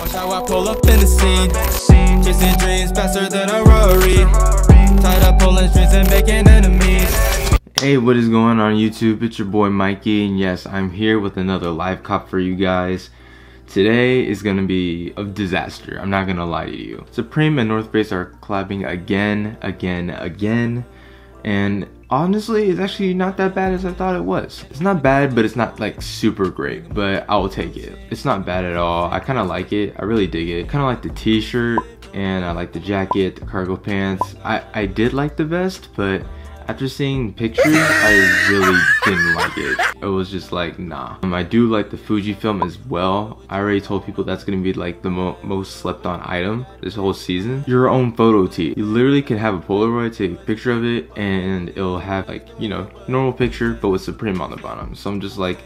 Watch how I pull up in the scene. Chasing dreams faster than a Rari. Tied up pulling strings and making enemies. Hey, what is going on YouTube? It's your boy Mikey, and yes, I'm here with another live cop for you guys. Today is gonna be a disaster, I'm not gonna lie to you. Supreme and North Face are collabing again, and honestly, it's actually not that bad as I thought it was. It's not bad, but it's not like super great, but I will take it. It's not bad at all. I kind of like it. I really dig it. Kind of like the t-shirt, and I like the jacket, the cargo pants. I did like the vest, but after seeing pictures, I really didn't like it. It was just like, nah. I do like the Fujifilm as well. I already told people that's gonna be like the most slept on item this whole season. Your own photo tee. You literally can have a Polaroid, take a picture of it, and it'll have like, you know, normal picture, but with Supreme on the bottom. So I'm just like,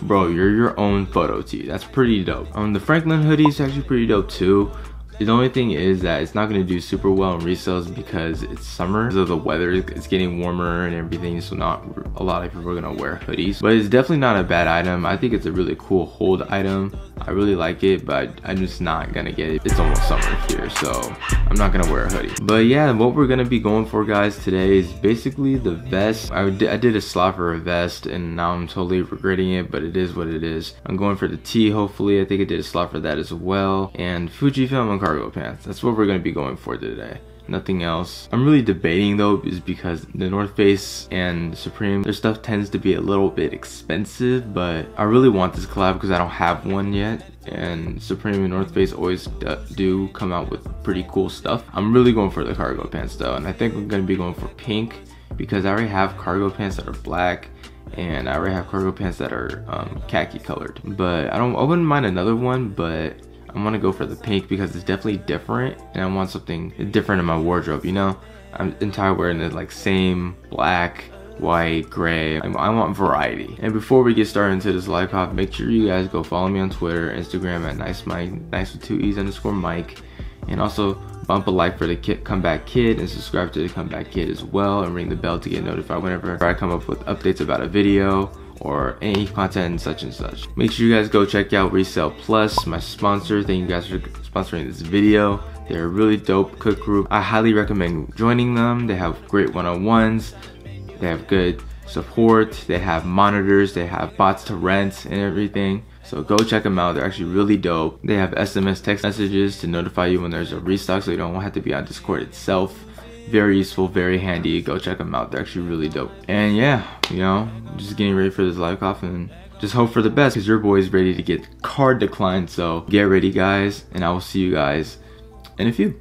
bro, you're your own photo tee. That's pretty dope. The Franklin hoodie is actually pretty dope too. The only thing is that it's not going to do super well in resales because it's summer. Because of the weather, it's getting warmer and everything, so not a lot of people are going to wear hoodies. But it's definitely not a bad item. I think it's a really cool hold item. I really like it, but I'm just not going to get it. It's almost summer here, so I'm not going to wear a hoodie. But yeah, what we're going to be going for, guys, today is basically the vest. I did a slot for a vest, and now I'm totally regretting it, but it is what it is. I'm going for the tee, hopefully. I think I did a slot for that as well. And Fujifilm and cargo pants. That's what we're going to be going for today. Nothing else. I'm really debating though, is because the North Face and Supreme, their stuff tends to be a little bit expensive, but I really want this collab because I don't have one yet, and Supreme and North Face always do come out with pretty cool stuff. I'm really going for the cargo pants though, and I think I'm going to be going for pink because I already have cargo pants that are black, and I already have cargo pants that are khaki colored. But I wouldn't mind another one, but I want to go for the pink because it's definitely different, and I want something different in my wardrobe, you know? I'm tired of wearing the like same black, white, gray. I want variety. And before we get started into this live cop, make sure you guys go follow me on Twitter, Instagram at itsmikeyy, nice with 2 E's _ Mike, and also bump a like for the Comeback Kid, and subscribe to the Comeback Kid as well, and ring the bell to get notified whenever I come up with updates about a video or any content and such and such. Make sure you guys go check out Resale Plus, my sponsor. Thank you guys for sponsoring this video. They're a really dope cook group. I highly recommend joining them. They have great one-on-ones. They have good support. They have monitors. They have bots to rent and everything. So go check them out. They're actually really dope. They have SMS text messages to notify you when there's a restock, so you don't have to be on Discord itself. Very useful, very handy. Go check them out. They're actually really dope. And yeah, you know, just getting ready for this live cop, and just hope for the best because your boy is ready to get card declined. So get ready, guys, and I will see you guys in a few.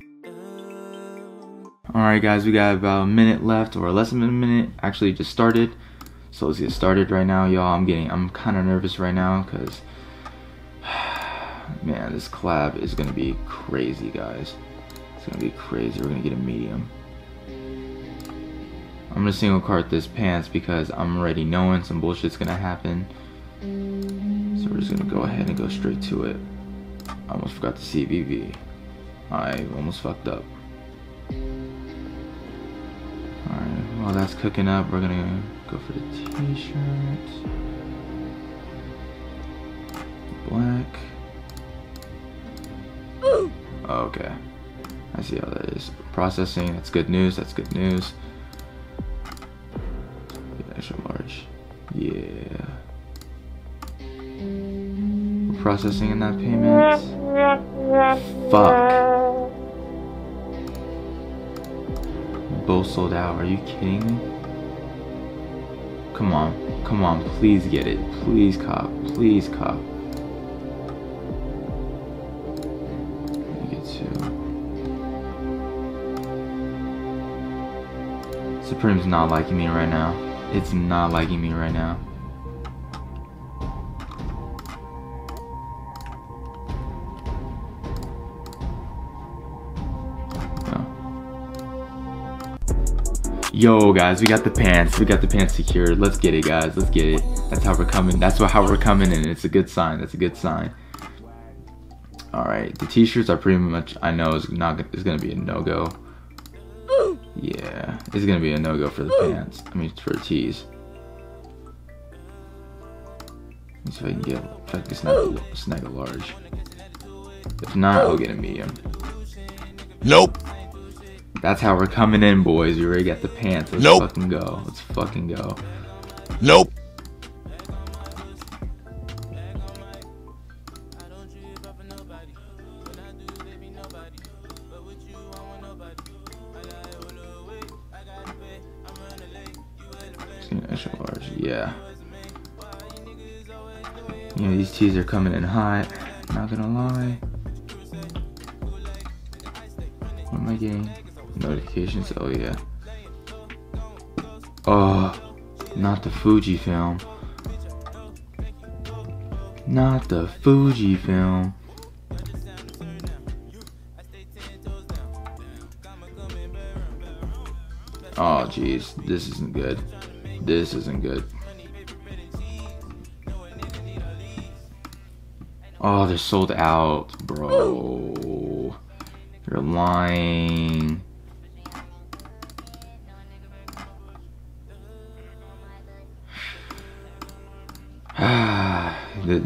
Alright guys, we got about a minute left, or less than a minute. Actually just started, so let's get started right now, y'all. I'm kind of nervous right now because man, this collab is gonna be crazy, guys. It's gonna be crazy. We're gonna get a medium. I'm gonna single cart this pants because I'm already knowing some bullshit's gonna happen. So we're just gonna go ahead and go straight to it. I almost forgot the CVV. I almost fucked up. Alright, while that's cooking up, we're gonna go for the t-shirt. Black. Oh, okay. I see how that is. Processing, that's good news, that's good news. Extra large. Yeah. We're processing in that payment. Fuck. Both sold out. Are you kidding me? Come on. Come on. Please get it. Please cop. Please cop. Let me get to. Supreme's not liking me right now. It's not liking me right now. Yo guys, we got the pants. We got the pants secured. Let's get it, guys. Let's get it. That's how we're coming. That's how we're coming in. It's a good sign. That's a good sign. All right, the t-shirts are pretty much, I know is gonna be a no-go. Yeah, it's gonna be a no-go for the pants. I mean, for the tees. Let's see if I can snag a large. If not, I'll get a medium. Nope. That's how we're coming in, boys. We already got the pants. Let's fucking go. Let's fucking go. Nope. Extra large, yeah. You know, these tees are coming in hot. Not gonna lie. What am I getting? Notifications, oh yeah. Oh, not the Fujifilm. Not the Fujifilm. Oh jeez, this isn't good. This isn't good. Oh, they're sold out, bro. You're lying.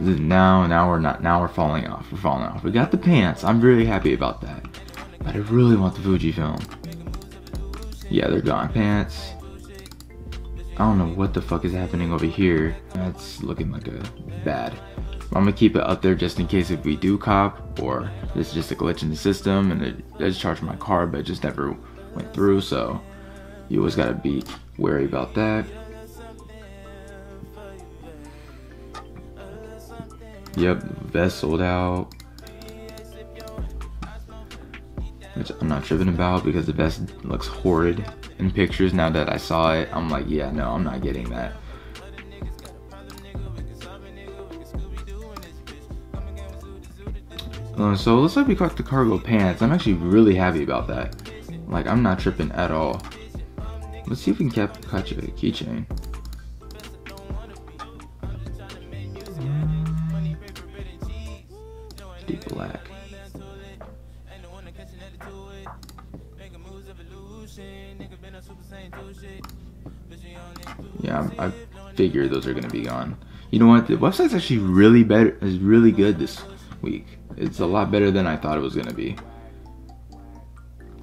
Now we're falling off. We're falling off. We got the pants. I'm really happy about that. But I really want the Fujifilm. Yeah, they're gone. Pants. I don't know what the fuck is happening over here. That's looking like a bad. I'm gonna keep it up there just in case if we do cop, or this is just a glitch in the system and I just charged my card but it just never went through, so you always gotta be wary about that. Yep, vest sold out, which I'm not tripping about because the vest looks horrid in pictures. Now that I saw it, I'm like, yeah, no, I'm not getting that. So it looks like we got the cargo pants. I'm actually really happy about that. Like, I'm not tripping at all. Let's see if we can catch a keychain. Deep black. Yeah, I figured those are gonna be gone. You know what? The website's actually really better. Is really good this week. It's a lot better than I thought it was gonna be.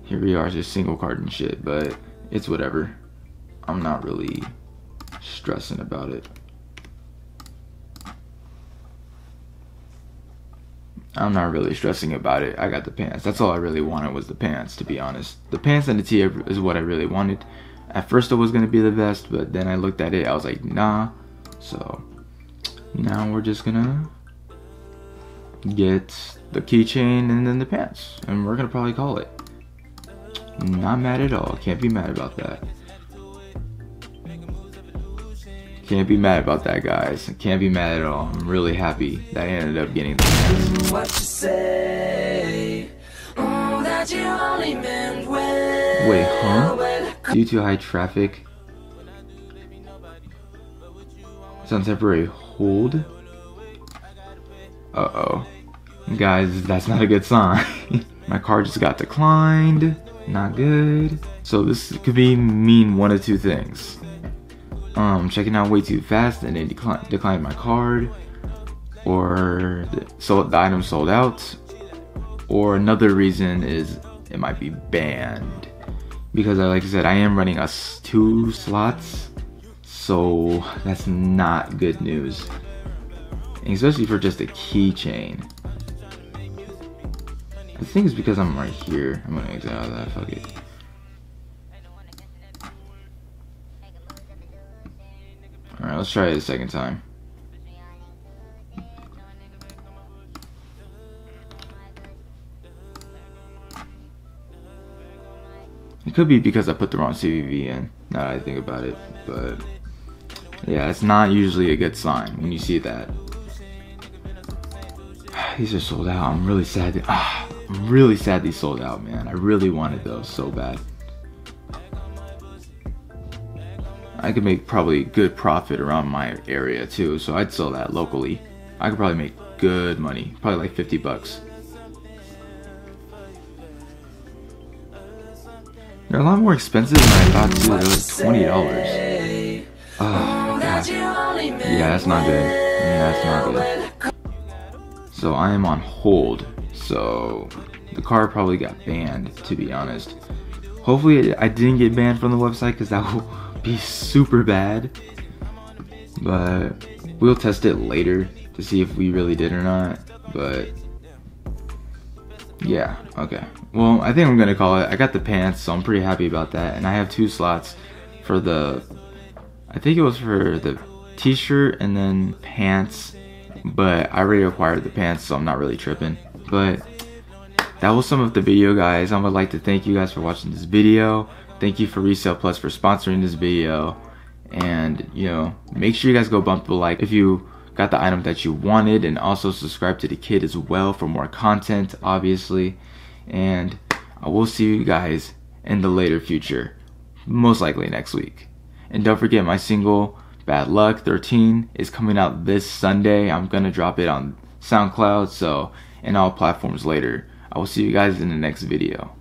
Here we are, just single card and shit, but it's whatever. I'm not really stressing about it. I'm not really stressing about it. I got the pants. That's all I really wanted was the pants, to be honest. The pants and the tee is what I really wanted. At first it was gonna be the vest, but then I looked at it, I was like, nah. So now we're just gonna get the keychain and then the pants, and we're gonna probably call it. Not mad at all. Can't be mad about that. Can't be mad about that, guys. Can't be mad at all. I'm really happy that I ended up getting the pants. What you say? Oh, that you only meant well. Wait, huh? Due to high traffic, it's on temporary hold. Uh-oh. Guys, that's not a good sign. My card just got declined. Not good. So this could mean one of two things. Checking out way too fast and they declined my card, or the item sold out, or another reason is it might be banned because like I said, I am running us 2 slots, so that's not good news, and especially for just a keychain. I think it's because I'm right here. I'm gonna exit out of that. Fuck it. Alright, let's try it a second time. It could be because I put the wrong CVV in, now that I think about it, but yeah, it's not usually a good sign when you see that. These are sold out. I'm really sad. I'm really sad these sold out, man. I really wanted those so bad. I could make probably good profit around my area too, so I'd sell that locally. I could probably make good money, probably like 50 bucks. They're a lot more expensive than I thought too. They're like $20. Oh, God. Yeah, that's not good. Yeah, that's not good. so I am on hold. So the car probably got banned, to be honest. Hopefully I didn't get banned from the website, because that will be super bad. But we'll test it later to see if we really did or not. But yeah, okay. Well, I think I'm gonna call it. I got the pants, so I'm pretty happy about that. And I have 2 slots for the, I think it was for the t-shirt and then pants. But I already acquired the pants, so I'm not really tripping. But that was some of the video, guys. I would like to thank you guys for watching this video. Thank you for Resale Plus for sponsoring this video. And, you know, make sure you guys go bump the like if you got the item that you wanted, and also subscribe to the kid as well for more content, obviously. And I will see you guys in the later future, most likely next week. And don't forget, my single Bad Luck 13 is coming out this Sunday. I'm gonna drop it on SoundCloud, so, and all platforms later. I will see you guys in the next video.